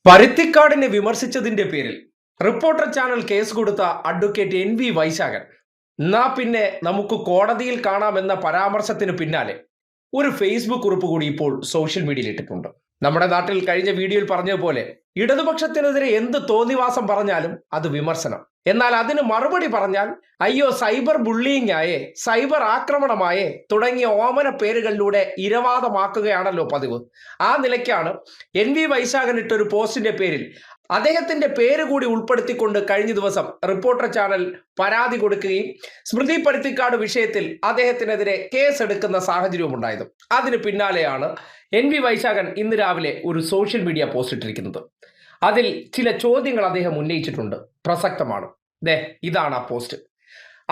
പരുത്തിക്കാടിനെ വിമർശിച്ചതിന്റെ പേരിൽ reporter channel case കൊടുത്ത advocate NV Vaisakhan എന്നാ പിന്നെ നമുക്ക് കോടതിയിൽ കാണാമെന്ന പരാമർശത്തിന് പിന്നാലെ ഒരു ഫേസ്ബുക്ക് കുറിപ്പ് കൂടി ഇപ്പോൾ സോഷ്യൽ മീഡിയയിൽ ഇട്ടിട്ടുണ്ട്. നമ്മുടെ നാട്ടിൽ കഴിഞ്ഞ വീഡിയോയിൽ പറഞ്ഞതുപോലെ ഇടതുപക്ഷത്തിനെതിരെ എന്ത് തോന്നിവാസം പറഞ്ഞാലും അത് വിമർശനം. എന്നാൽ അതിന് മറുപടി പറഞ്ഞാൽ അയ്യോ സൈബർ ബുള്ളിയിങ് ആയേ, സൈബർ ആക്രമണമായേ തുടങ്ങിയ ഓമന പേരുകളിലൂടെ ഇരവാദമാക്കുകയാണല്ലോ പതിവ്. ആ നിലയ്ക്കാണ് NV വൈശാഖൻ ഇട്ടൊരു പോസ്റ്റിന്റെ പേരിൽ അദ്ദേഹത്തിന്റെ പേര് കൂടി ഉൾപ്പെടുത്തിക്കൊണ്ട് കഴിഞ്ഞ ദിവസം റിപ്പോർട്ടർ ചാനൽ പരാതി കൊടുക്കുകയും സ്മൃതി പരുത്തിക്കാട് വിഷയത്തിൽ അദ്ദേഹത്തിനെതിരെ കേസ് എടുക്കുന്ന സാഹചര്യവും ഉണ്ടായത്. അതിന് പിന്നാലെയാണ് NV വൈശാഖൻ ഇന്ന് രാവിലെ ഒരു സോഷ്യൽ മീഡിയ പോസ്റ്റ് ഇട്ടിരിക്കുന്നത്. അതിൽ ചില ചോദ്യങ്ങൾ അദ്ദേഹം ഉന്നയിച്ചിട്ടുണ്ട്, പ്രസക്തമാണ്. ഇതാണ് ആ പോസ്റ്റ്.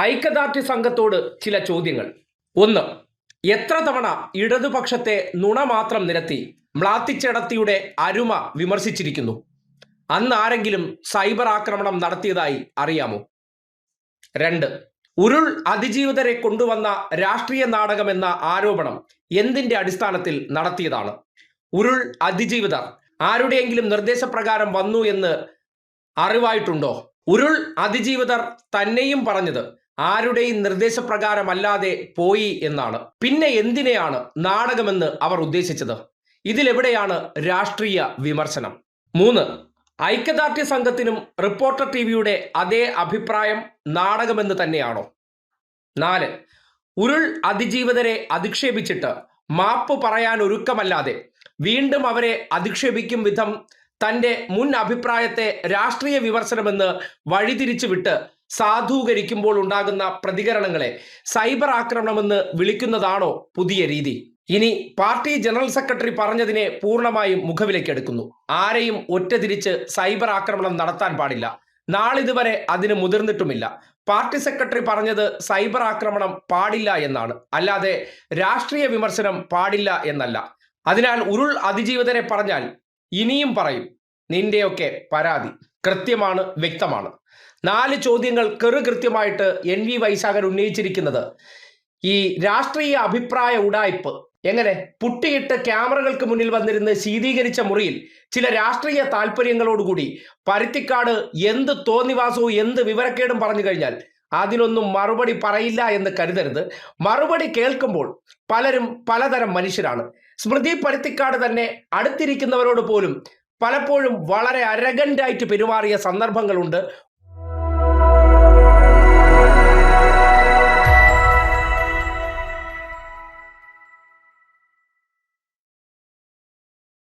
ഐക്യദാർഢ്യ സംഘത്തോട് ചില ചോദ്യങ്ങൾ. 1. എത്ര തവണ ഇടതുപക്ഷത്തെ നുണ മാത്രം നിരത്തി മ്ലാത്തിച്ചെടത്തിയുടെ അരുമ വിമർശിച്ചിരിക്കുന്നു? അന്ന് ആരെങ്കിലും സൈബർ ആക്രമണം നടത്തിയതായി അറിയാമോ? 2. ഉരുൾ അതിജീവിതരെ കൊണ്ടുവന്ന രാഷ്ട്രീയ നാടകം എന്ന ആരോപണം എന്തിന്റെ അടിസ്ഥാനത്തിൽ നടത്തിയതാണ്? ഉരുൾ അതിജീവിതർ ആരുടെയെങ്കിലും നിർദ്ദേശപ്രകാരം വന്നു എന്ന് അറിവായിട്ടുണ്ടോ? ഉരുൾ അതിജീവിതർ തന്നെയും പറഞ്ഞത് ആരുടെയും നിർദ്ദേശപ്രകാരമല്ലാതെ പോയി എന്നാണ്. പിന്നെ എന്തിനെയാണ് നാടകമെന്ന് അവർ ഉദ്ദേശിച്ചത്? ഇതിലെവിടെയാണ് രാഷ്ട്രീയ വിമർശനം? 3. ഐക്യദാർഢ്യ സംഘത്തിനും റിപ്പോർട്ടർ ടിവിയുടെ അതേ അഭിപ്രായം നാടകമെന്ന് തന്നെയാണോ? 4. ഉരുൾ അതിജീവിതരെ അധിക്ഷേപിച്ചിട്ട് മാപ്പ് പറയാൻ ഒരുക്കമല്ലാതെ വീണ്ടും അവരെ അധിക്ഷേപിക്കും വിധം തന്റെ മുൻ അഭിപ്രായത്തെ രാഷ്ട്രീയ വിമർശനമെന്ന് വഴിതിരിച്ചു വിട്ട് സാധൂകരിക്കുമ്പോൾ ഉണ്ടാകുന്ന പ്രതികരണങ്ങളെ സൈബർ ആക്രമണമെന്ന് വിളിക്കുന്നതാണോ പുതിയ രീതി? ഇനി പാർട്ടി ജനറൽ സെക്രട്ടറി പറഞ്ഞതിനെ പൂർണ്ണമായും മുഖവിലക്കെടുക്കുന്നു. ആരെയും ഒറ്റതിരിച്ച് സൈബർ ആക്രമണം നടത്താൻ പാടില്ല. നാളിതുവരെ അതിന് മുതിർന്നിട്ടുമില്ല. പാർട്ടി സെക്രട്ടറി പറഞ്ഞത് സൈബർ ആക്രമണം പാടില്ല എന്നാണ്, അല്ലാതെ രാഷ്ട്രീയ വിമർശനം പാടില്ല എന്നല്ല. അതിനാൽ ഉരുൾ അതിജീവിതരെ പറഞ്ഞാൽ ഇനിയും പറയും. നിന്റെയൊക്കെ പരാതി കൃത്യമാണ്, വ്യക്തമാണ്. 4 ചോദ്യങ്ങൾ കൃത്യമായിട്ട് NV വൈശാഖൻ ഉന്നയിച്ചിരിക്കുന്നത് ഈ രാഷ്ട്രീയ അഭിപ്രായ ഉഡായിപ്പ് എങ്ങനെ പുട്ടിയിട്ട് ക്യാമറകൾക്ക് മുന്നിൽ വന്നിരുന്ന് ശീതീകരിച്ച മുറിയിൽ ചില രാഷ്ട്രീയ താല്പര്യങ്ങളോടുകൂടി പരുത്തിക്കാട് എന്ത് തോന്നിവാസവും എന്ത് വിവരക്കേടും പറഞ്ഞു കഴിഞ്ഞാൽ അതിനൊന്നും മറുപടി പറയില്ല എന്ന് കരുതരുത്. മറുപടി കേൾക്കുമ്പോൾ പലരും പലതരം മനുഷ്യരാണ്. സ്മൃതി പരുത്തിക്കാട് തന്നെ അടുത്തിരിക്കുന്നവരോട് പോലും പലപ്പോഴും വളരെ അരഗൻ്റായിട്ട് പെരുമാറിയ സന്ദർഭങ്ങളുണ്ട്.